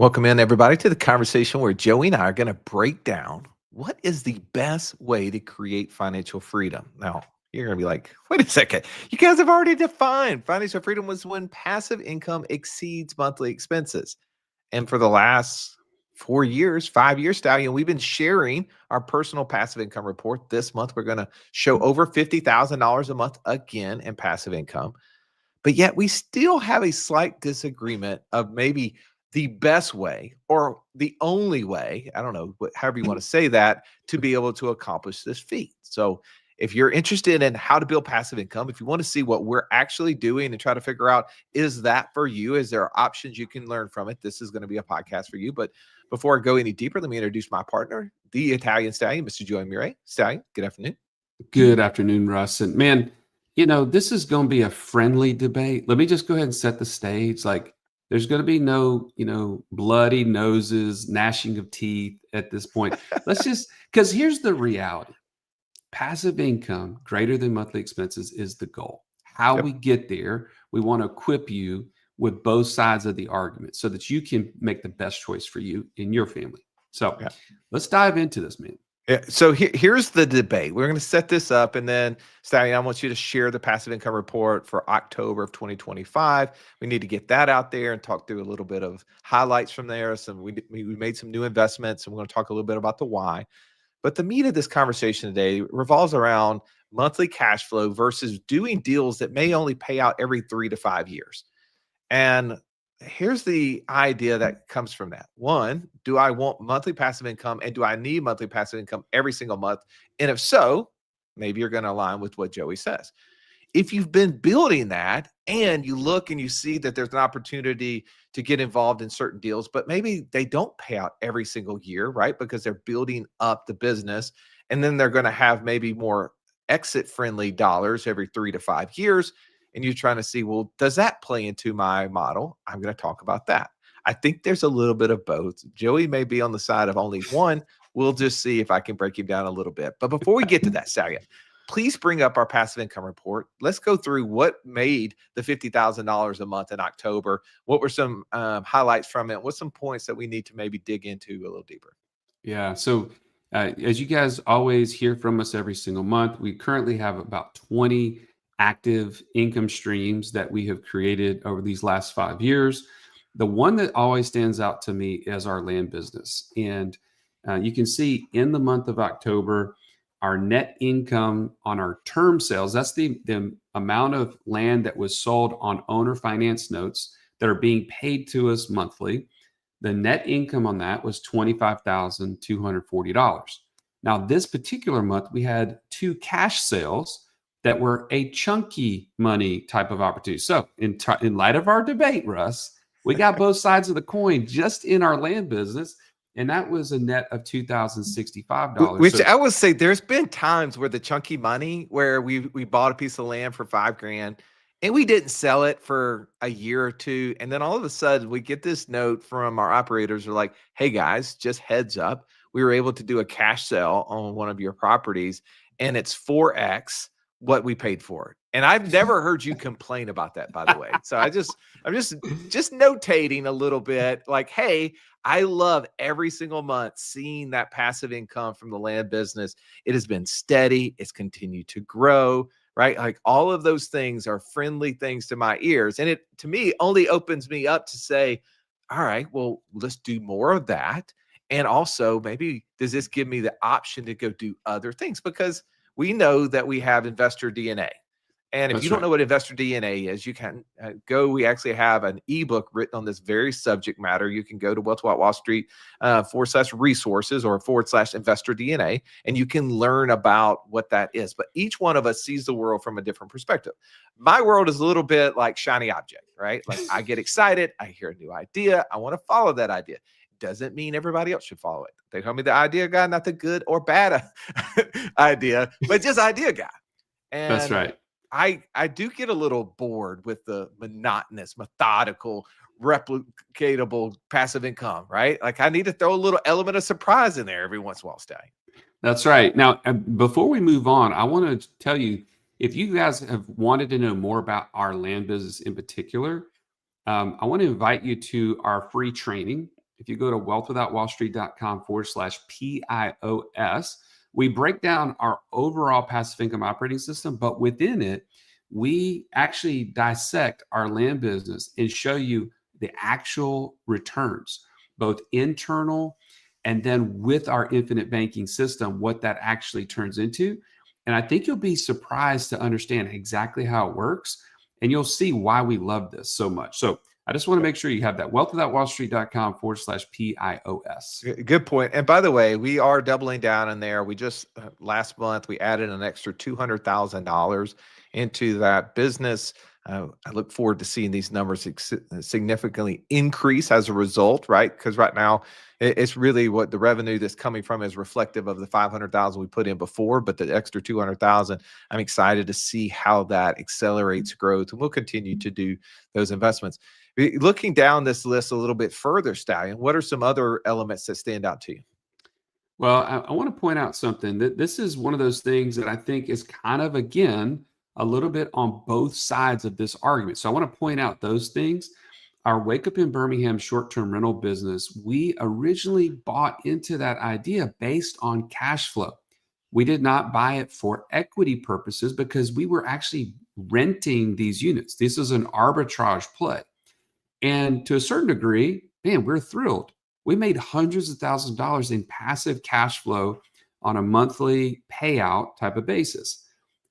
Welcome in, everybody, to the conversation where Joey and I are going to break down what is the best way to create financial freedom. Now, you're going to be like, wait a second. You guys have already defined financial freedom was when passive income exceeds monthly expenses. And for the last 4 years, 5 years, Stallion, we've been sharing our personal passive income report. This month, we're going to show over $50,000 a month again in passive income. But yet we still have a slight disagreement of maybe the best way or the only way, I don't know, however you want to say that, to be able to accomplish this feat. So if you're interested in how to build passive income, if you want to see what we're actually doing and try to figure out, is that for you? Is there options you can learn from it? This is going to be a podcast for you. But before I go any deeper, let me introduce my partner, the Italian Stallion, Mr. Joey Murray. Stallion, good afternoon. Good afternoon, Russ. And man, this is going to be a friendly debate. Let me just go ahead and set the stage. Like, there's going to be no, bloody noses, gnashing of teeth at this point. Because here's the reality: passive income greater than monthly expenses is the goal. How Yep. we get there, we want to equip you with both sides of the argument so that you can make the best choice for you and your family. So Yeah. let's dive into this, man. Yeah, so here's the debate. We're going to set this up, and then Stallion, I want you to share the passive income report for October of 2025. We need to get that out there and talk through a little bit of highlights from there. We made some new investments, and we're going to talk a little bit about the why. But the meat of this conversation today revolves around monthly cash flow versus doing deals that may only pay out every 3 to 5 years. And here's the idea that comes from that. One, do I want monthly passive income, and do I need monthly passive income every single month? And if so, maybe you're going to align with what Joey says. If you've been building that and you look and you see that there's an opportunity to get involved in certain deals, but maybe they don't pay out every single year, right? Because they're building up the business, and then they're going to have maybe more exit friendly dollars every 3 to 5 years. And you're trying to see, well, does that play into my model? I'm going to talk about that. I think there's a little bit of both. Joey may be on the side of only one. We'll just see if I can break him down a little bit. But before we get to that, Stallion, please bring up our passive income report. Let's go through what made the $50,000 a month in October. What were some highlights from it? What's some points that we need to maybe dig into a little deeper? Yeah. So, as you guys always hear from us every single month, we currently have about 20 active income streams that we have created over these last 5 years. The one that always stands out to me is our land business. And you can see in the month of October, our net income on our term sales, that's the amount of land that was sold on owner finance notes that are being paid to us monthly. The net income on that was $25,240. Now, this particular month, we had two cash sales that were a chunky money type of opportunity. So, in light of our debate, Russ, we got both sides of the coin just in our land business, and that was a net of $2,065. Which So, I would say there's been times where the chunky money where we bought a piece of land for $5,000 and we didn't sell it for a year or two. And then all of a sudden we get this note from our operators are like, hey guys, just heads up. We were able to do a cash sale on one of your properties and it's 4X what we paid for it. And I've never heard you complain about that, by the way. So I'm just notating a little bit like, hey, I love every single month seeing that passive income from the land business. It has been steady. It's continued to grow, right? Like all of those things are friendly things to my ears. And it, to me, only opens me up to say, all right, well, let's do more of that. And also, maybe does this give me the option to go do other things? Because we know that we have investor DNA. And if that's you don't right. know what investor DNA is, you can go. We actually have an ebook written on this very subject matter. You can go to Wealth Without Wall Street /resources or /investor DNA, and you can learn about what that is. But each one of us sees the world from a different perspective. My world is a little bit like shiny object, right? Like I get excited. I hear a new idea. I want to follow that idea. Doesn't mean everybody else should follow it. They call me the idea guy, not the good or bad idea, but just idea guy. That's And right. I do get a little bored with the monotonous, methodical, replicatable passive income, right? Like I need to throw a little element of surprise in there every once in a while, Stay. That's right. Now, before we move on, I want to tell you, if you guys have wanted to know more about our land business in particular, I want to invite you to our free training. if you go to wealthwithoutwallstreet.com/PIOS, we break down our overall passive income operating system, but within it, we actually dissect our land business and show you the actual returns, both internal and then with our infinite banking system, what that actually turns into. And I think you'll be surprised to understand exactly how it works. And you'll see why we love this so much. So I just want to make sure you have that wealthwithoutwallstreet.com/PIOS. Good point. And by the way, we are doubling down in there. We just last month we added an extra $200,000 into that business. I look forward to seeing these numbers significantly increase as a result, right? Because right now it's really what the revenue that's coming from is reflective of the 500,000 we put in before, but the extra 200,000, I'm excited to see how that accelerates growth, and we'll continue to do those investments. Looking down this list a little bit further, Stallion, what are some other elements that stand out to you? Well, I want to point out something that this is one of those things that I think is kind of, again, a little bit on both sides of this argument. So I want to point out those things. Our Wake Up in Birmingham short-term rental business, we originally bought into that idea based on cash flow. We did not buy it for equity purposes because we were actually renting these units. This is an arbitrage play. And to a certain degree, man, we're thrilled. We made hundreds of thousands of dollars in passive cash flow on a monthly payout type of basis.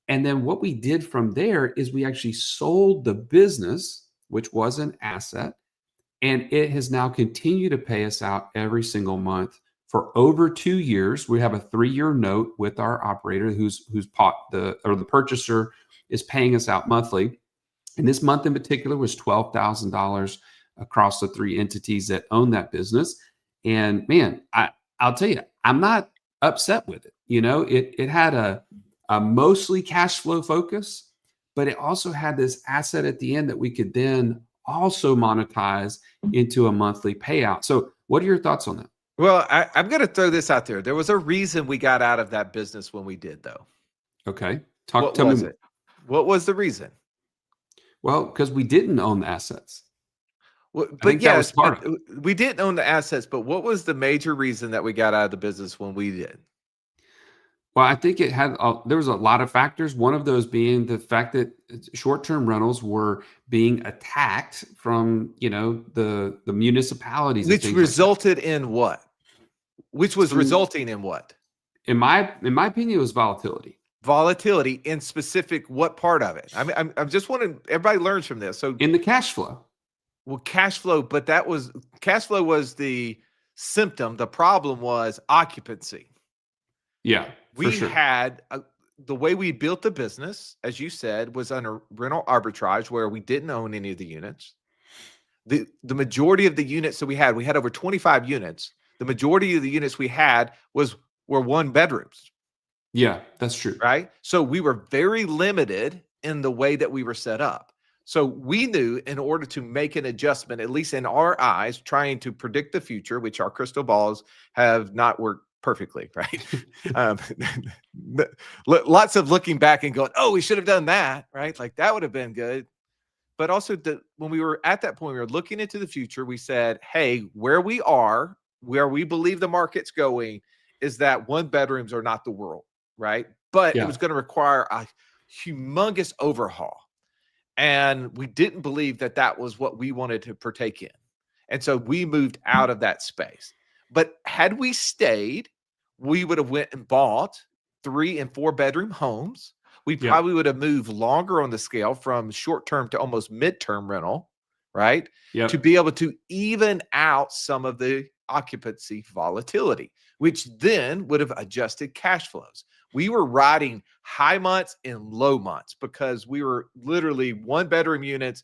And then what we did from there is we actually sold the business, which was an asset, and it has now continued to pay us out every single month for over 2 years. We have a 3-year note with our operator who's the purchaser is paying us out monthly. And this month in particular was $12,000 across the 3 entities that own that business. And man, I'll tell you, I'm not upset with it. You know, it had a mostly cash flow focus, but it also had this asset at the end that we could then also monetize into a monthly payout. So what are your thoughts on that? Well, I'm going to throw this out there. There was a reason we got out of that business when we did, though. Okay. What was it? What was the reason? Well, because we didn't own the assets. Well, but yes, we didn't own the assets, but what was the major reason that we got out of the business when we did? Well, I think it had there was a lot of factors. One of those being the fact that short-term rentals were being attacked from, the municipalities, which resulted in what? Which was resulting in what? In my opinion, it was volatility. Volatility in specific, what part of it? I'm just wanting everybody learns from this. So in the cash flow. Well, cash flow, but cash flow was the symptom. The problem was occupancy. Yeah, we had the way we built the business, as you said, was under rental arbitrage where we didn't own any of the units. The majority of the units that we had over 25 units. The majority of the units we had were 1 bedrooms. Yeah, that's true. Right? So we were very limited in the way that we were set up. So we knew in order to make an adjustment, at least in our eyes, trying to predict the future, which our crystal balls have not worked perfectly, right? Lots of looking back and going, oh, we should have done that, right? Like that would have been good. But also when we were at that point, we were looking into the future, we said, hey, where we believe the market's going is that 1 bedrooms are not the world, right? But it was going to require a humongous overhaul. And we didn't believe that that was what we wanted to partake in. And so we moved out of that space. But had we stayed, we would have went and bought 3 and 4 bedroom homes. We probably would have moved longer on the scale from short-term to almost midterm rental, right? To be able to even out some of the occupancy volatility, which then would have adjusted cash flows. We were riding high months and low months because we were literally 1 bedroom units.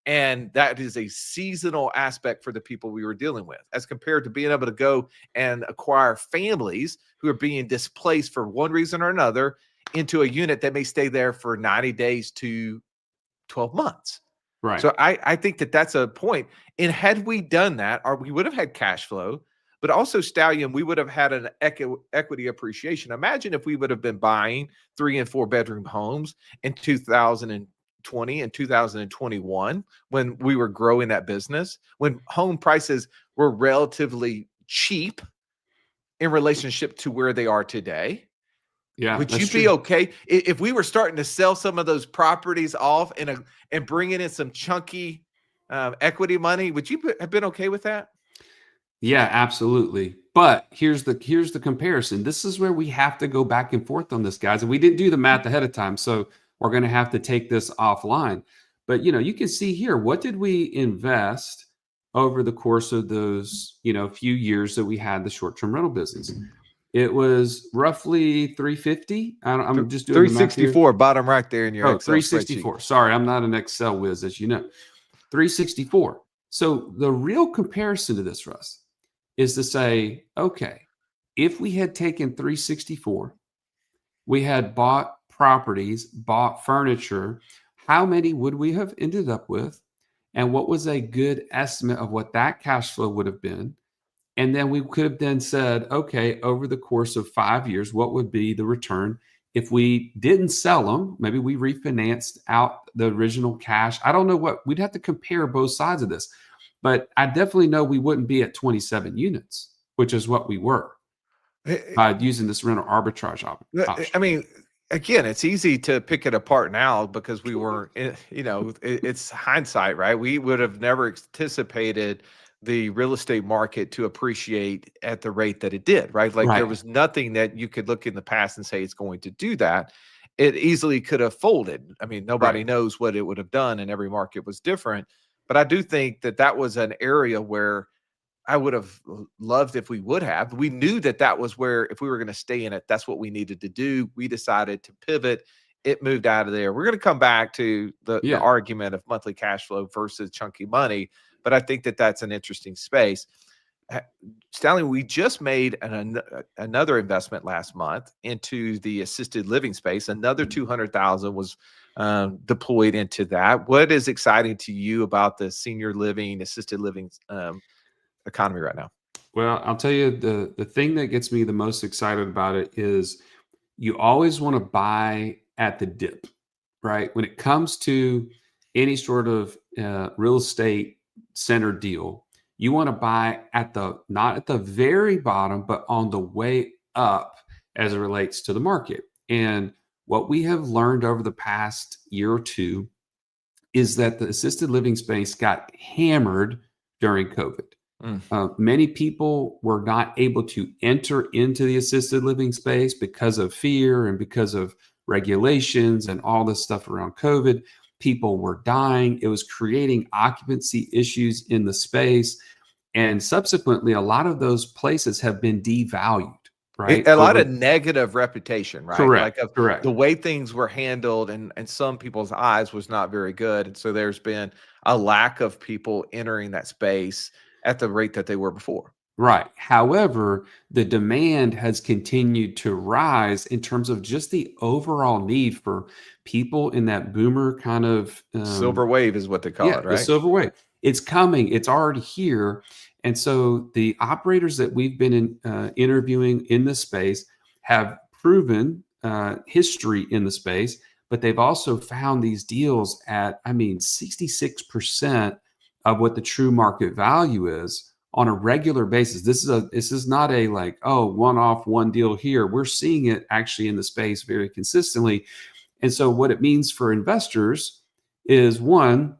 And that is a seasonal aspect for the people we were dealing with, as compared to being able to go and acquire families who are being displaced for one reason or another into a unit that may stay there for 90 days to 12 months. Right. So I think that that's a point. And had we done that, we would have had cash flow, but also, Stallion, we would have had an equity appreciation. Imagine if we would have been buying 3 and 4 bedroom homes in 2000 and 2020 and 2021 when we were growing that business, when home prices were relatively cheap in relationship to where they are today. Yeah, Would you that's be true. okay if we were starting to sell some of those properties off and bringing in some chunky equity money? Would you have been okay with that? Yeah, absolutely. But here's the comparison. This is where we have to go back and forth on this, guys. And we didn't do the math ahead of time, so we're going to have to take this offline. But you can see here, what did we invest over the course of those, few years that we had the short-term rental business? It was roughly 350. I'm just doing the math here. 364, bottom right there in your Oh, Excel spreadsheet. 364. Sorry, I'm not an Excel whiz, as you know. 364. So the real comparison to this, Russ, is to say, okay, if we had taken 364, we had bought properties, bought furniture, how many would we have ended up with? And what was a good estimate of what that cash flow would have been? And then we could have then said, okay, over the course of 5 years, what would be the return if we didn't sell them? Maybe we refinanced out the original cash. I don't know what we'd have to compare both sides of this, but I definitely know we wouldn't be at 27 units, which is what we were by using this rental arbitrage option. I mean, again, it's easy to pick it apart now because we weren't, it's hindsight, right? We would have never anticipated the real estate market to appreciate at the rate that it did, right? Like there Right. was nothing that you could look in the past and say it's going to do that. It easily could have folded. I mean, nobody Right. knows what it would have done, and every market was different. But I do think that that was an area where I would have loved if we would have. We knew that that was where, if we were going to stay in it, that's what we needed to do. We decided to pivot. It moved out of there. We're going to come back to the Yeah. argument of monthly cash flow versus chunky money, but I think that that's an interesting space. Stanley, we just made another investment last month into the assisted living space. Another 200,000 was deployed into that. What is exciting to you about the senior living, assisted living economy right now? Well, I'll tell you the thing that gets me the most excited about it is you always want to buy at the dip, right? When it comes to any sort of real estate center deal, you want to buy at the not at the very bottom, but on the way up as it relates to the market. And what we have learned over the past year or two is that the assisted living space got hammered during COVID. Mm. Many people were not able to enter into the assisted living space because of fear and because of regulations and all this stuff around COVID. People were dying. It was creating occupancy issues in the space. And subsequently, a lot of those places have been devalued, right? A lot Over of negative reputation, right? Like correct, of the correct. way things were handled and some people's eyes was not very good. And so there's been a lack of people entering that space at the rate that they were before. Right. However, the demand has continued to rise in terms of just the overall need for people in that boomer kind of Silver wave is what they call yeah, it, the right? silver wave. It's coming. It's already here. And so the operators that we've been interviewing in the space have proven history in the space, but they've also found these deals at, 66% of what the true market value is on a regular basis. This is not a like, oh, one off, one deal here. We're seeing it actually in the space very consistently. And so what it means for investors is one,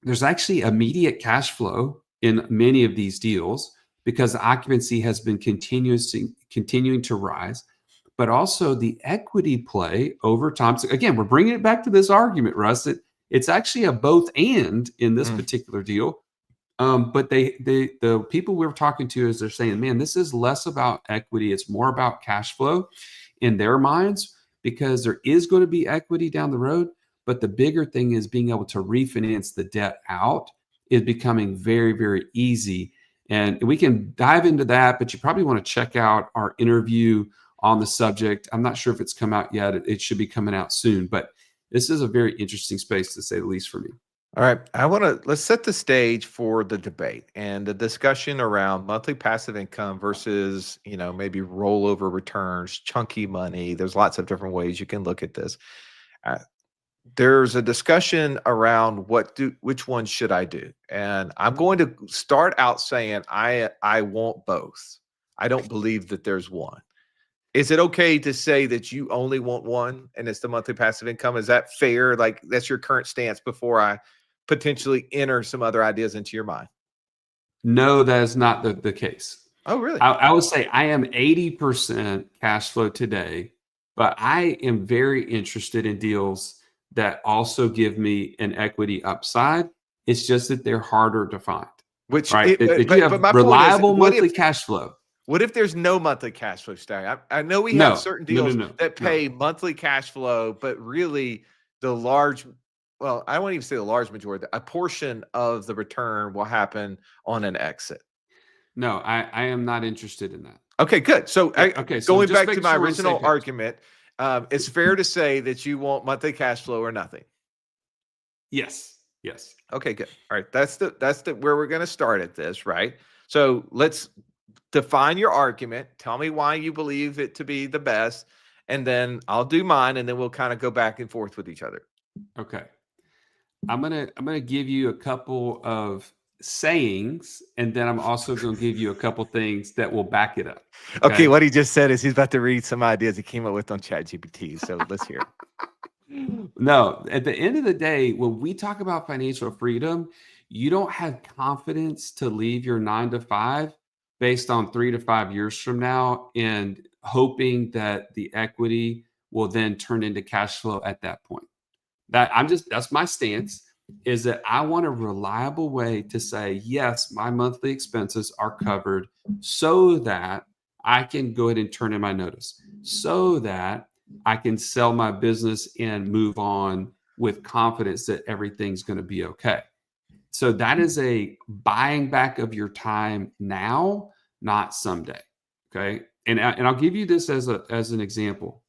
there's actually immediate cash flow in many of these deals because the occupancy has been continuing to rise, but also the equity play over time. So again, we're bringing it back to this argument, Russ. It's actually a both and in this Mm. particular deal. But the people we're talking to is they're saying, man, this is less about equity. It's more about cash flow in their minds because there is going to be equity down the road. But the bigger thing is being able to refinance the debt out is becoming very, very easy. And we can dive into that, but you probably want to check out our interview on the subject. I'm not sure if it's come out yet. It should be coming out soon, but this is a very interesting space to say the least for me. All right. Let's set the stage for the debate and the discussion around monthly passive income versus, maybe rollover returns, chunky money. There's lots of different ways you can look at this. Uh, there's a discussion around which one should I do, and I'm going to start out saying I want both. I don't believe that there's one. Is it okay to say that you only want one and it's the monthly passive income? Is that fair? Like that's your current stance before I potentially enter some other ideas into your mind? No, that is not the case. Oh, really? I would say I am 80% cash flow today, but I am very interested in deals that also give me an equity upside. It's just that they're harder to find, Which right? it, That you but have my point is, reliable monthly cash flow. what if there's no monthly cash flow, Starry? I know we have No, certain no, no, deals no, that no. pay monthly cash flow, but really the large, well, I won't even say the large majority, a portion of the return will happen on an exit. No, I am not interested in that. Okay, good. So Okay, so going just back to making my sure we're on the same original page. argument, it's fair to say that you want monthly cash flow or nothing. Yes, yes. Okay, good. All right, that's the where we're going to start at this, right? So let's define your argument. Tell me why you believe it to be the best, and then I'll do mine, and then we'll kind of go back and forth with each other. Okay. I'm gonna give you a couple of sayings, and then I'm also gonna give you a couple things that will back it up. Okay, Okay. what he just said is he's about to read some ideas he came up with on ChatGPT. So let's hear it. No, at the end of the day, when we talk about financial freedom, you don't have confidence to leave your 9 to 5 based on 3 to 5 years from now and hoping that the equity will then turn into cash flow at that point. That's my stance is that I want a reliable way to say, yes, my monthly expenses are covered so that I can go ahead and turn in my notice, so that I can sell my business and move on with confidence that everything's going to be okay. So that is a buying back of your time now, not someday. Okay. And I'll give you this as an example.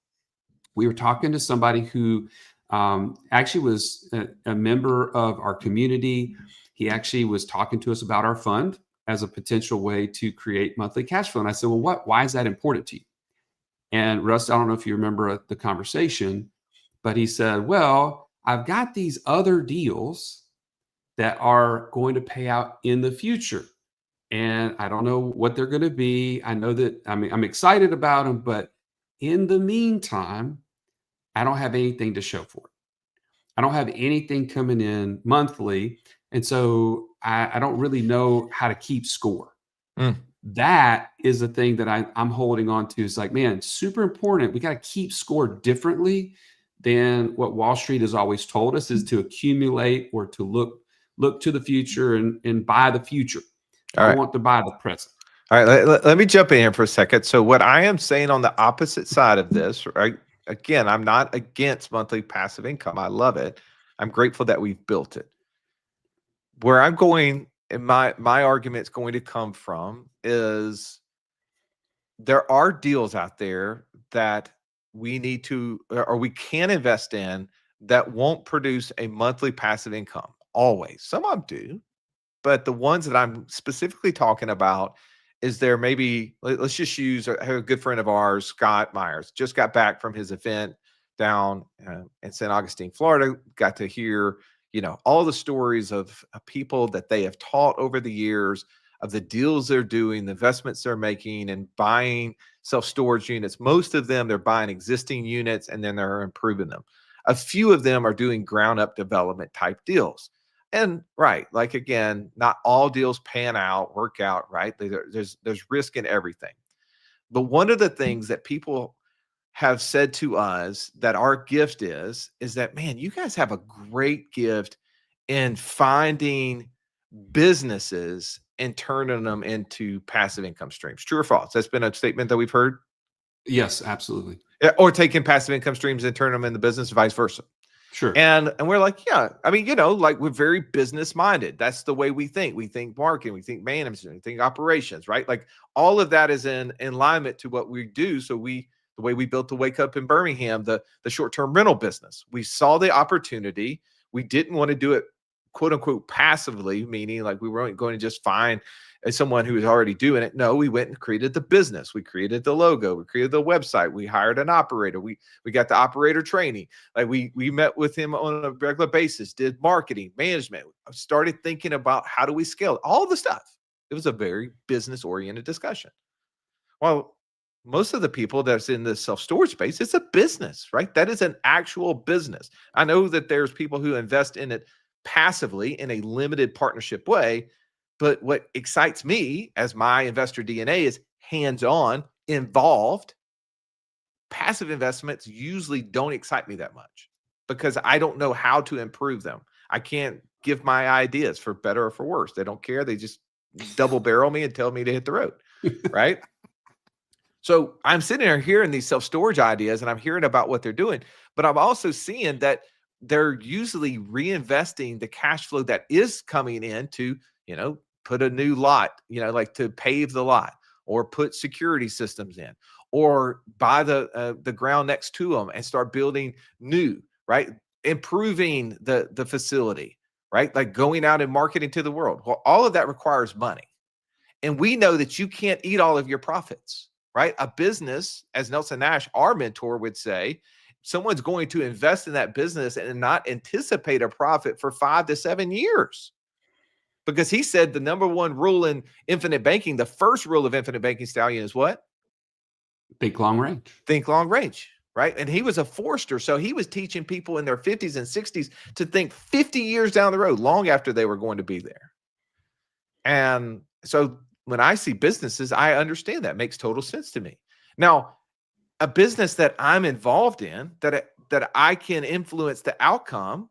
We were talking to somebody who actually was a member of our community. He actually was talking to us about our fund as a potential way to create monthly cash flow. And I said, well, why is that important to you? And Russ, I don't know if you remember the conversation, but he said, well, I've got these other deals that are going to pay out in the future. And I don't know what they're going to be. I know that I'm excited about them, but in the meantime, I don't have anything to show for it. I don't have anything coming in monthly. And so I don't really know how to keep score. Mm. That is the thing that I'm holding on to. It's like, man, super important. We got to keep score differently than what Wall Street has always told us is to accumulate or to look to the future and buy the future. All I right. want to buy the present. All right. Let me jump in here for a second. So what I am saying on the opposite side of this, right? Again, I'm not against monthly passive income. I love it. I'm grateful that we've built it. Where I'm going, and my argument's going to come from is there are deals out there that we need to or we can invest in that won't produce a monthly passive income always. Some of them do, but the ones that I'm specifically talking about is there maybe let's just use a good friend of ours, Scott Myers, just got back from his event down in St. Augustine, Florida. Got to hear, all the stories of people that they have taught over the years, of the deals they're doing, the investments they're making, and buying self-storage units. Most of them, they're buying existing units and then they're improving them. A few of them are doing ground up development type deals. And right, like again, not all deals pan out, work out, right? There's risk in everything. But one of the things that people have said to us that our gift is that, man, you guys have a great gift in finding businesses and turning them into passive income streams. True or false? That's been a statement that we've heard. Yes, absolutely. Or taking passive income streams and turn them into business, vice versa. Sure. And we're like, yeah, I mean, like we're very business minded. That's the way we think. We think marketing, we think management, we think operations, right? Like all of that is in alignment to what we do. So the way we built the Wake Up in Birmingham, the short-term rental business, we saw the opportunity. We didn't want to do it quote unquote passively, meaning like we weren't going to just find someone who was already doing it. No, we went and created the business. We created the logo. We created the website. We hired an operator. We got the operator training. Like we met with him on a regular basis, did marketing, management, started thinking about how do we scale all the stuff. It was a very business oriented discussion. Well, most of the people that's in the self-storage space, it's a business, right? That is an actual business. I know that there's people who invest in it passively in a limited partnership way, but what excites me as my investor DNA is hands-on, involved. Passive investments usually don't excite me that much because I don't know how to improve them. I can't give my ideas for better or for worse. They don't care. They just double barrel me and tell me to hit the road, right? So I'm sitting there hearing these self-storage ideas and I'm hearing about what they're doing, but I'm also seeing that they're usually reinvesting the cash flow that is coming in to, put a new lot, like to pave the lot or put security systems in or buy the ground next to them and start building new, right? Improving the facility, right? Like going out and marketing to the world. Well, all of that requires money. And we know that you can't eat all of your profits, right? A business, as Nelson Nash, our mentor, would say, someone's going to invest in that business and not anticipate a profit for 5 to 7 years. Because he said the number one rule in infinite banking, the first rule of infinite banking, Stallion, is what? Think long range. Think long range, right? And he was a Forster. So he was teaching people in their 50s and 60s to think 50 years down the road, long after they were going to be there. And so when I see businesses, I understand that makes total sense to me. Now, a business that I'm involved in, that I can influence the outcome,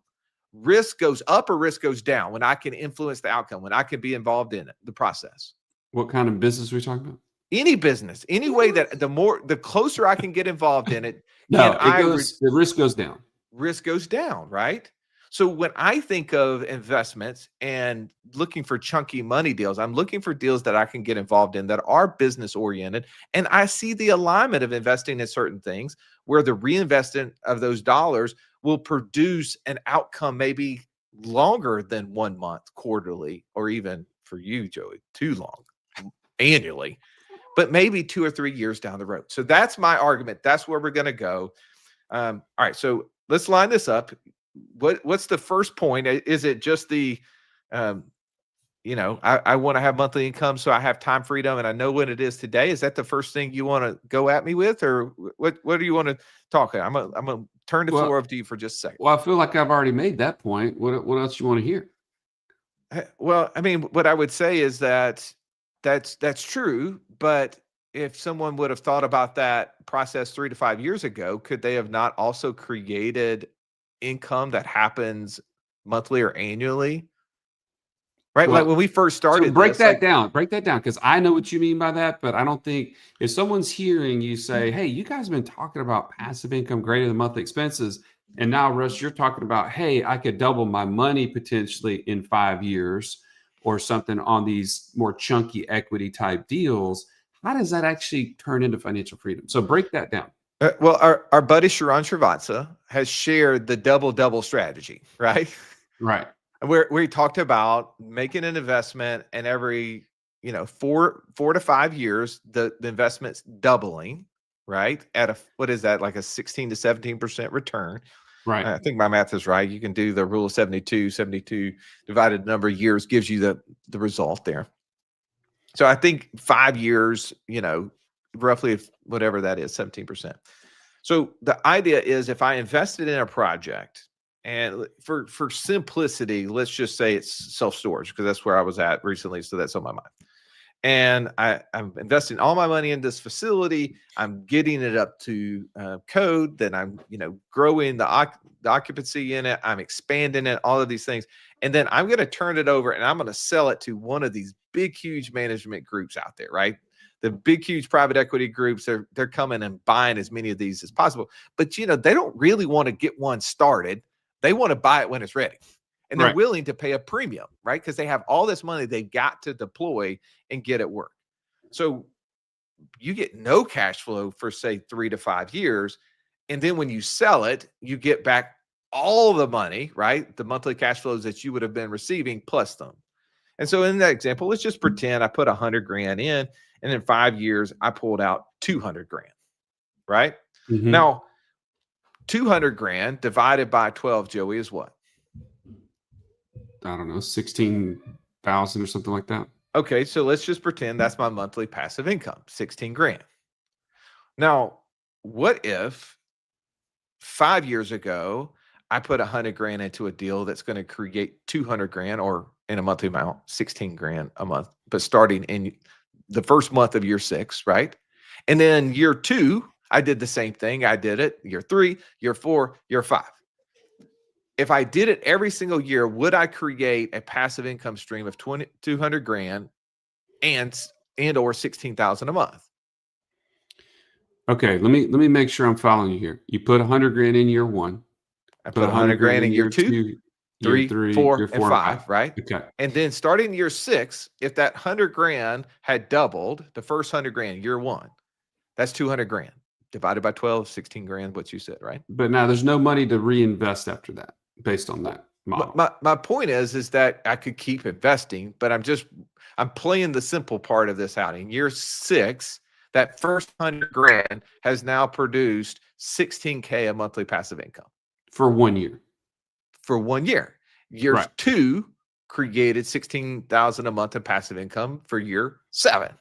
risk goes up or risk goes down when I can influence the outcome, when I can be involved in it, the process. What kind of business are we talking about? Any business, any way that the closer I can get involved in it, the risk goes down. Risk goes down, right? So when I think of investments and looking for chunky money deals, I'm looking for deals that I can get involved in that are business oriented. And I see the alignment of investing in certain things where the reinvestment of those dollars will produce an outcome maybe longer than 1 month, quarterly, or even for you, Joey, too long, annually, but maybe 2 or 3 years down the road. So that's my argument. That's where we're going to go. All right. So let's line this up. What's the first point? Is it just the, I want to have monthly income so I have time freedom and I know when it is today? Is that the first thing you want to go at me with, or what do you want to talk? I'm gonna turn the floor over to you for just a second. Well, I feel like I've already made that point. What else you want to hear? Well, I mean, what I would say is that's true, but if someone would have thought about that process 3 to 5 years ago, could they have not also created income that happens monthly or annually? Right? Well, like when we first started, so break that down, because I know what you mean by that, but I don't think if someone's hearing you say, hey, you guys have been talking about passive income greater than monthly expenses, and now, Russ, you're talking about, hey, I could double my money potentially in 5 years or something on these more chunky equity type deals. How does that actually turn into financial freedom? So break that down. Well, our buddy Sharon Srivatsa has shared the double strategy, right? Right. Where we talked about making an investment and every 4 to 5 years, the investment's doubling, right? At what is that, like a 16 to 17% return? Right. I think my math is right. You can do the rule of 72 divided number of years gives you the result there. So I think 5 years, roughly whatever that is, 17%. So the idea is if I invested in a project, and for simplicity, let's just say it's self-storage because that's where I was at recently. So that's on my mind. And I'm investing all my money in this facility. I'm getting it up to code. Then I'm, growing the occupancy in it. I'm expanding it, all of these things. And then I'm going to turn it over and I'm going to sell it to one of these big, huge management groups out there, right? The big, huge private equity groups, they're coming and buying as many of these as possible. But, they don't really want to get one started. They want to buy it when it's ready. And they're willing to pay a premium, right? Because they have all this money they've got to deploy and get it work. So you get no cash flow for, say, 3 to 5 years. And then when you sell it, you get back all the money, right? The monthly cash flows that you would have been receiving plus them. And so in that example, let's just pretend I put 100 grand in, and in 5 years, I pulled out 200 grand, right? Mm-hmm. Now, 200 grand divided by 12, Joey, is what? I don't know, 16,000 or something like that. Okay, so let's just pretend that's my monthly passive income, 16 grand. Now, what if 5 years ago, I put 100 grand into a deal that's going to create 200 grand, or in a monthly amount, 16 grand a month, but starting in the first month of year 6, right? And then year 2, I did the same thing. I did it year 3, year 4, year 5. If I did it every single year, would I create a passive income stream of 200 grand and or 16,000 a month? Okay, let me make sure I'm following you here. You put 100 grand in year 1. I put 100 grand in year 2, year 3, 3, 4, year 4, and 5, right? Okay. And then starting year 6, if that 100 grand had doubled the first 100 grand, year 1, that's 200 grand divided by 12, 16 grand, what you said, right? But now there's no money to reinvest after that based on that model. My point is that I could keep investing, but I'm playing the simple part of this out. In year 6, that first 100 grand has now produced 16K a monthly passive income. For 1 year. For 1 year. Years 2 created 16,000 a month in passive income for year 7,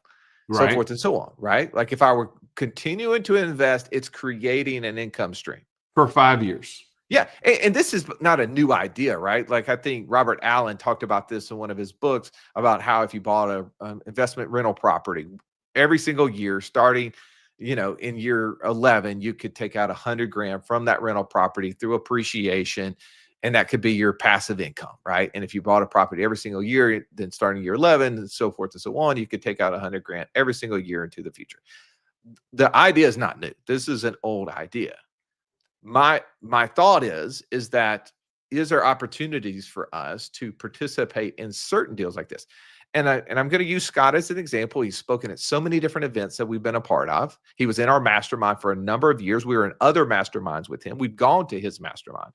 so forth and so on, right? Like if I were continuing to invest, it's creating an income stream. For 5 years. Yeah. And this is not a new idea, right? Like I think Robert Allen talked about this in one of his books about how if you bought an investment rental property every single year, starting, in year 11, you could take out 100 grand from that rental property through appreciation. And that could be your passive income, right? And if you bought a property every single year, then starting year 11 and so forth and so on, you could take out 100 grand every single year into the future. The idea is not new. This is an old idea. My thought is that there opportunities for us to participate in certain deals like this? And I'm going to use Scott as an example. He's spoken at so many different events that we've been a part of. He was in our mastermind for a number of years. We were in other masterminds with him. We've gone to his mastermind.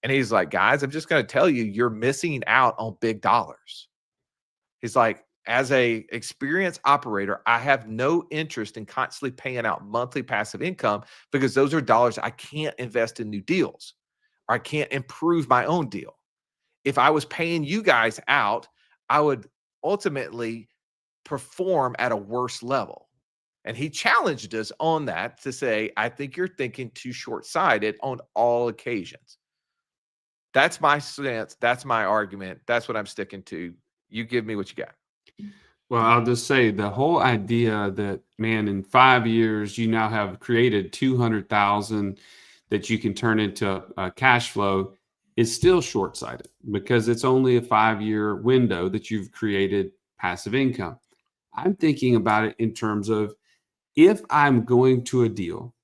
And he's like, guys, I'm just going to tell you, you're missing out on big dollars. He's like, as a experienced operator, I have no interest in constantly paying out monthly passive income because those are dollars I can't invest in new deals, or I can't improve my own deal. If I was paying you guys out, I would ultimately perform at a worse level. And he challenged us on that to say, I think you're thinking too short-sighted on all occasions. That's my stance. That's my argument. That's what I'm sticking to. You give me what you got. Well, I'll just say the whole idea that, man, in 5 years, you now have created 200,000 that you can turn into cash flow is still short-sighted because it's only a 5-year window that you've created passive income. I'm thinking about it in terms of if I'm going to a deal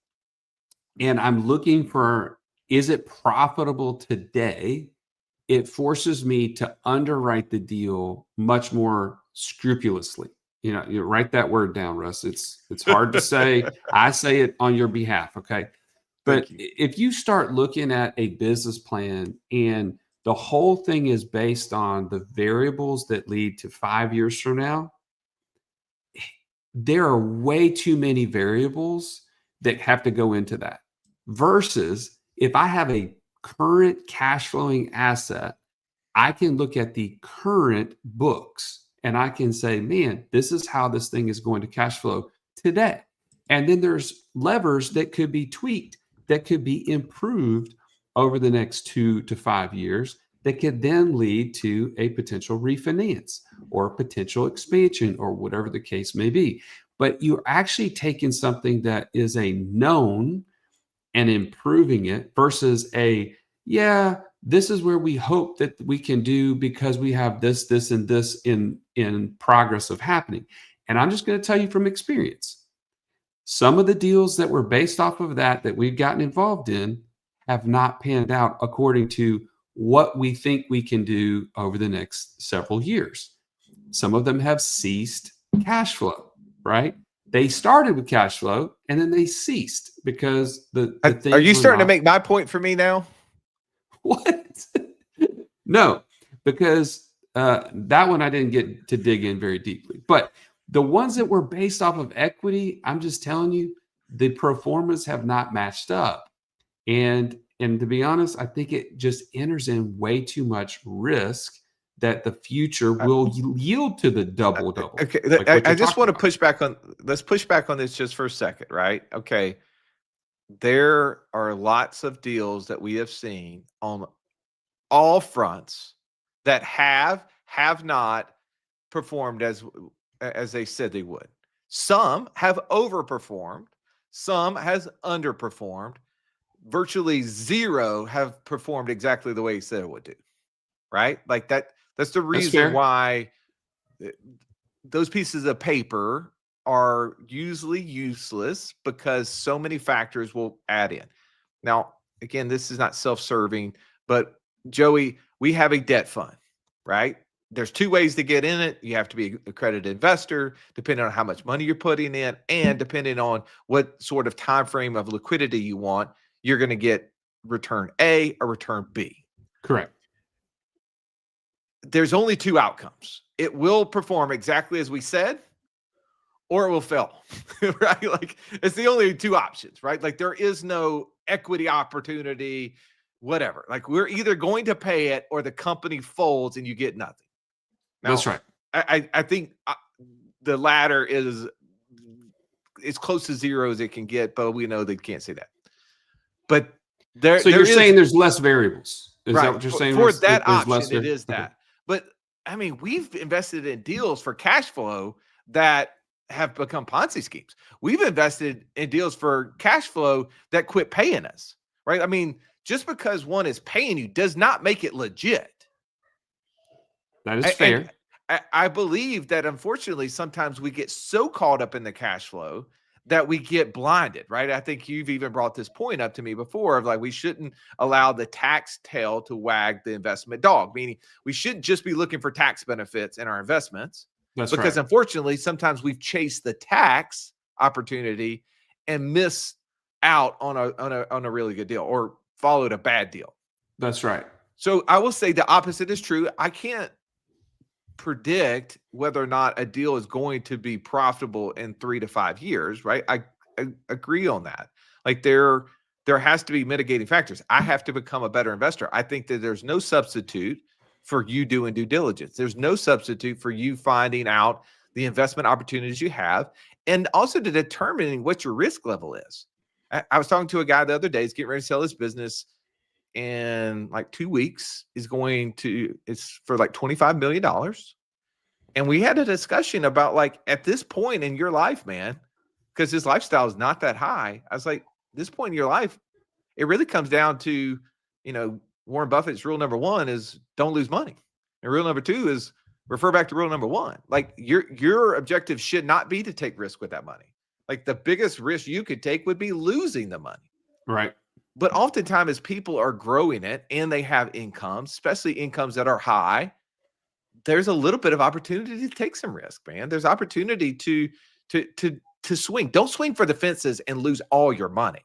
and I'm looking for, is it profitable today? It forces me to underwrite the deal much more scrupulously. You write that word down, Russ. It's hard to say. I say it on your behalf. Okay. But if you start looking at a business plan and the whole thing is based on the variables that lead to 5 years from now, there are way too many variables that have to go into that. Versus if I have a current cash flowing asset, I can look at the current books and I can say, man, this is how this thing is going to cash flow today. And then there's levers that could be tweaked, that could be improved over the next 2 to 5 years that could then lead to a potential refinance or potential expansion or whatever the case may be. But you're actually taking something that is a known and improving it versus this is where we hope that we can do because we have this, and this in progress of happening. And I'm just going to tell you from experience, some of the deals that were based off of that we've gotten involved in have not panned out according to what we think we can do over the next several years. Some of them have ceased cash flow, right? They started with cash flow and then they ceased because the things are you starting to make my point for me now? What? No, because that one I didn't get to dig in very deeply. But the ones that were based off of equity, I'm just telling you, the pro formas have not matched up. And to be honest, I think it just enters in way too much risk that the future will yield to the double. Okay, Like what I you're just talking want to about. push back on. Let's push back on this just for a second, right? Okay, there are lots of deals that we have seen on all fronts that have not performed as they said they would. Some have overperformed, some has underperformed. Virtually zero have performed exactly the way he said it would do. Right? Like that's the That's reason fair. why those pieces of paper are usually useless because so many factors will add in. Now, again, this is not self-serving, but Joey, we have a debt fund, right? There's two ways to get in it. You have to be an accredited investor, depending on how much money you're putting in, and depending on what sort of time frame of liquidity you want, you're going to get return A or return B. Correct. There's only two outcomes. It will perform exactly as we said, or it will fail, right? Like it's the only two options, right? Like there is no equity opportunity, whatever. Like we're either going to pay it or the company folds and you get nothing. Now, That's right. I think the latter is as close to zero as it can get, but we know they can't say that. But So there you're is, saying there's less variables. Is right, that what you're saying? for Russ, that there's less option, it is okay. that. But I mean, we've invested in deals for cash flow that have become Ponzi schemes. We've invested in deals for cash flow that quit paying us, right? I mean, just because one is paying you does not make it legit. That is fair. And I believe that unfortunately, sometimes we get so caught up in the cash flow that we get blinded, right? I think you've even brought this point up to me before of like, we shouldn't allow the tax tail to wag the investment dog, meaning we shouldn't just be looking for tax benefits in our investments. That's Because right. unfortunately, sometimes we've chased the tax opportunity and miss out on a really good deal or followed a bad deal. That's right. So I will say the opposite is true. I can't predict whether or not a deal is going to be profitable in 3 to 5 years, right? I agree on that. Like there has to be mitigating factors. I have to become a better investor. I think that there's no substitute for you doing due diligence. There's no substitute for you finding out the investment opportunities you have and also to determining what your risk level is. I was talking to a guy the other day, he's getting ready to sell his business in like 2 weeks. It's for like $25 million. And we had a discussion about like at this point in your life, man, because his lifestyle is not that high. I was like, this point in your life, it really comes down to, Warren Buffett's rule number one is don't lose money. And rule number two is refer back to rule number one. Like your objective should not be to take risk with that money. Like the biggest risk you could take would be losing the money. Right. But oftentimes as people are growing it and they have incomes, especially incomes that are high, there's a little bit of opportunity to take some risk, man. There's opportunity to swing. Don't swing for the fences and lose all your money.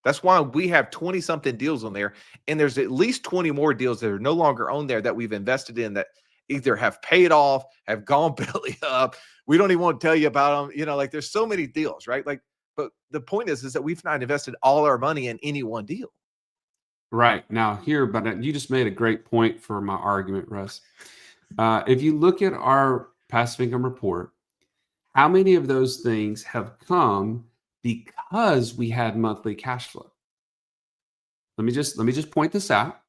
That's why we have 20 something deals on there. And there's at least 20 more deals that are no longer on there that we've invested in that either have paid off, have gone belly up. We don't even want to tell you about them. Like there's so many deals, right? Like, but the point is that we've not invested all our money in any one deal. Right. Now here, but you just made a great point for my argument, Russ. If you look at our passive income report, how many of those things have come because we had monthly cash flow? Let me just point this out.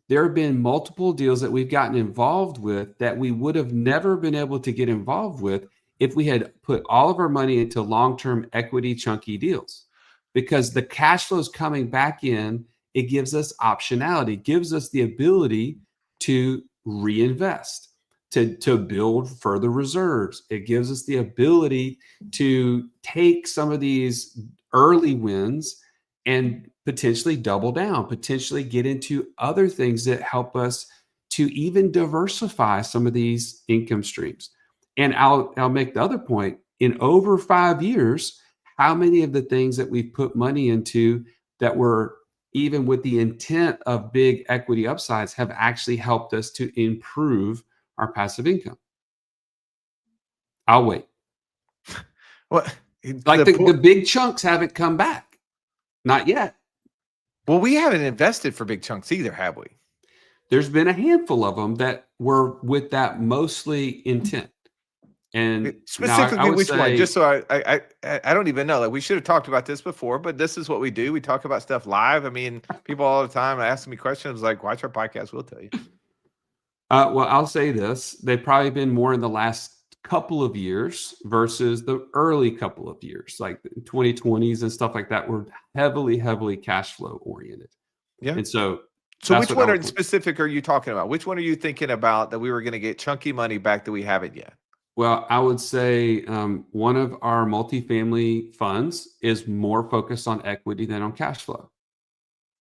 There have been multiple deals that we've gotten involved with that we would have never been able to get involved with if we had put all of our money into long-term equity chunky deals. Because the cash flow is coming back in, it gives us optionality, gives us the ability to reinvest, to build further reserves. It gives us the ability to take some of these early wins and potentially double down, potentially get into other things that help us to even diversify some of these income streams. And I'll make the other point, in over 5 years, how many of the things that we've put money into that were even with the intent of big equity upsides, have actually helped us to improve our passive income. I'll wait. What? Like the big chunks haven't come back. Not yet. Well, we haven't invested for big chunks either, have we? There's been a handful of them that were with that mostly intent. And Specifically, now I would which one? say, Just so I don't even know. Like, we should have talked about this before, but this is what we do. We talk about stuff live. I mean, people all the time ask me questions like, "Watch our podcast. We'll tell you." well, I'll say this: they've probably been more in the last couple of years versus the early couple of years, like the 2020s and stuff like that, were heavily cash flow oriented. Yeah. And so So, which one in specific are you talking about? Which one are you thinking about that we were going to get chunky money back that we haven't yet? Well, I would say one of our multifamily funds is more focused on equity than on cash flow.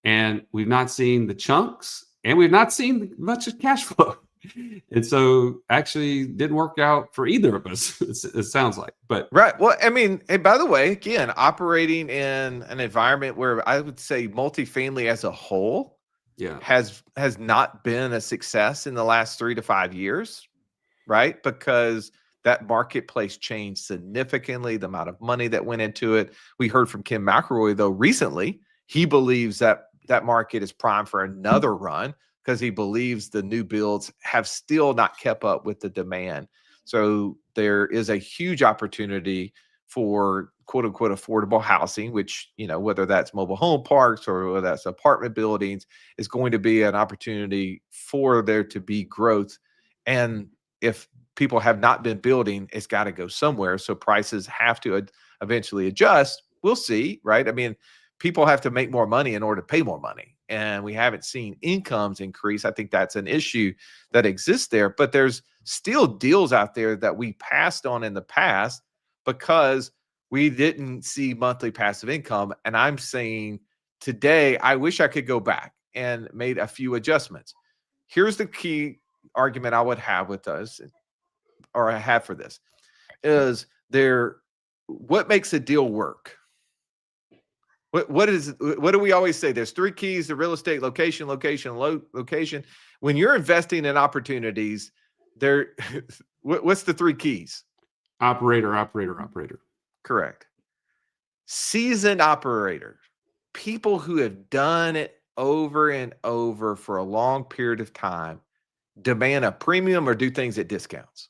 And we've not seen the chunks and we've not seen much of cash flow. And so actually didn't work out for either of us, it sounds like. But right. Well, I mean, and by the way, again, operating in an environment where I would say multifamily as a whole has not been a success in the last 3 to 5 years, right? Because that marketplace changed significantly, the amount of money that went into it. We heard from Kim McElroy, though, recently. He believes that that market is primed for another run because he believes the new builds have still not kept up with the demand. So there is a huge opportunity for quote unquote affordable housing, which, you know, whether that's mobile home parks or whether that's apartment buildings, is going to be an opportunity for there to be growth. And if people have not been building, it's got to go somewhere. So prices have to eventually adjust. We'll see, right? I mean, people have to make more money in order to pay more money. And we haven't seen incomes increase. I think that's an issue that exists there. But there's still deals out there that we passed on in the past because we didn't see monthly passive income. And I'm saying today, I wish I could go back and made a few adjustments. Here's the key argument I would have with us, or I have for this, is there, what makes a deal work? What do we always say? There's 3 keys to real estate: location, location, location. When you're investing in opportunities, there, what's the 3 keys? Operator, operator, operator. Correct. Seasoned operator, people who have done it over and over for a long period of time, demand a premium or do things at discounts.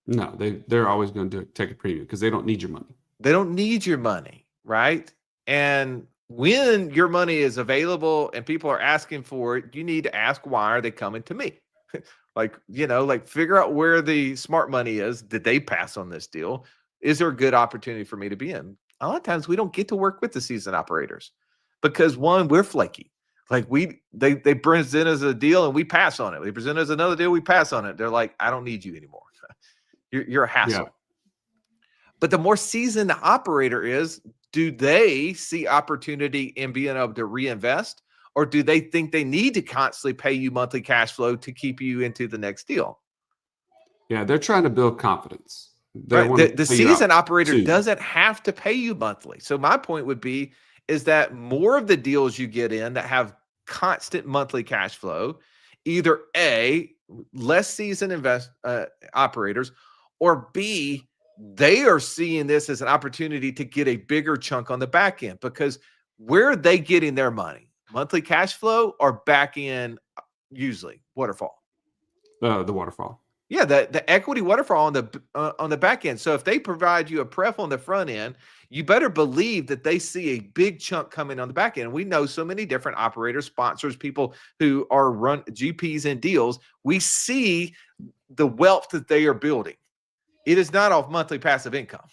No, they're always going to take a premium because they don't need your money. They don't need your money, right? And when your money is available and people are asking for it, you need to ask, why are they coming to me? Like, you know, like figure out where the smart money is. Did they pass on this deal? Is there a good opportunity for me to be in? A lot of times we don't get to work with the seasoned operators because, one, we're flaky. Like they present us a deal and we pass on it. They present us another deal, we pass on it. They're like, I don't need you anymore. You're a hassle. Yeah. But the more seasoned the operator is, do they see opportunity in being able to reinvest, or do they think they need to constantly pay you monthly cash flow to keep you into the next deal? Yeah, they're trying to build confidence. Right. The seasoned operator doesn't have to pay you monthly. So my point would be is that more of the deals you get in that have constant monthly cash flow, either A, less seasoned operators, or B, they are seeing this as an opportunity to get a bigger chunk on the back end, because where are they getting their money? Monthly cash flow or back end, usually waterfall? The waterfall. Yeah, the equity waterfall on the back end. So if they provide you a pref on the front end, you better believe that they see a big chunk coming on the back end. And we know so many different operators, sponsors, people who are run GPs and deals. We see the wealth that they are building. It is not off monthly passive income,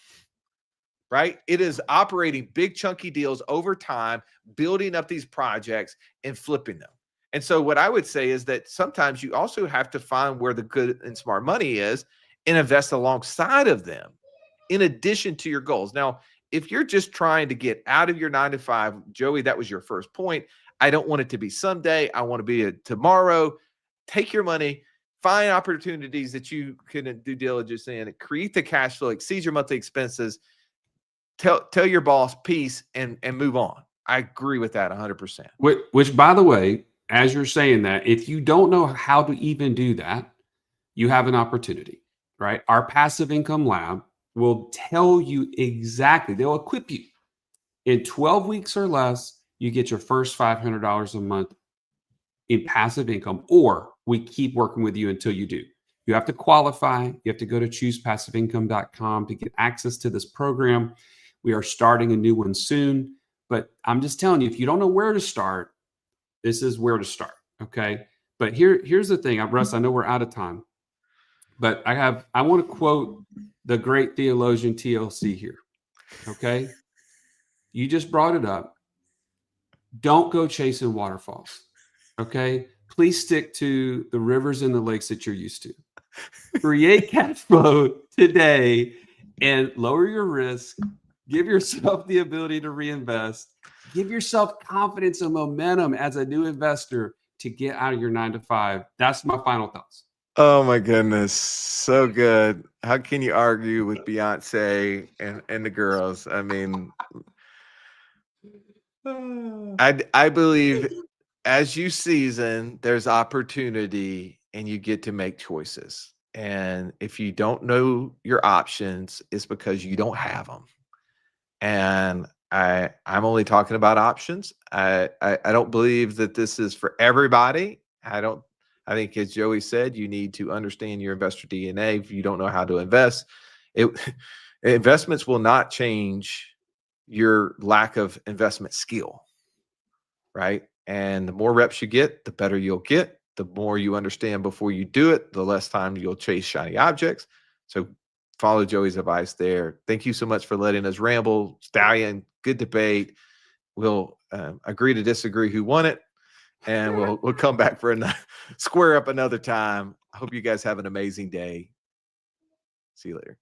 right? It is operating big chunky deals over time, building up these projects and flipping them. And so what I would say is that sometimes you also have to find where the good and smart money is and invest alongside of them in addition to your goals. Now, if you're just trying to get out of your 9 to 5, Joey, that was your first point. I don't want it to be someday. I want to be tomorrow. Take your money, find opportunities that you can do diligence in, create the cash flow, exceed your monthly expenses, tell your boss peace and move on. I agree with that 100%. Which, by the way, as you're saying that, if you don't know how to even do that, you have an opportunity, right? Our passive income lab will tell you exactly, they'll equip you. In 12 weeks or less, you get your first $500 a month in passive income, or we keep working with you until you do. You have to qualify. You have to go to choosepassiveincome.com to get access to this program. We are starting a new one soon, but I'm just telling you, if you don't know where to start, this is where to start. Okay. But here's the thing, Russ, I know we're out of time, but I want to quote the great theologian TLC here. Okay. You just brought it up. Don't go chasing waterfalls. Okay. Please stick to the rivers and the lakes that you're used to. Create cash flow today and lower your risk. Give yourself the ability to reinvest. Give yourself confidence and momentum as a new investor to get out of your 9 to 5. That's my final thoughts. Oh my goodness, so good. How can you argue with Beyonce and the girls? I mean, I believe as you season, there's opportunity and you get to make choices. And if you don't know your options, it's because you don't have them. And I'm only talking about options. I don't believe that this is for everybody. I think as Joey said, you need to understand your investor DNA. If you don't know how to invest, it investments will not change your lack of investment skill, right? And the more reps you get, the better you'll get. The more you understand before you do it, the less time you'll chase shiny objects. So follow Joey's advice there. Thank you so much for letting us ramble. Stallion, good debate. We'll agree to disagree who won it, and we'll come back for another square up another time. I hope you guys have an amazing day. See you later.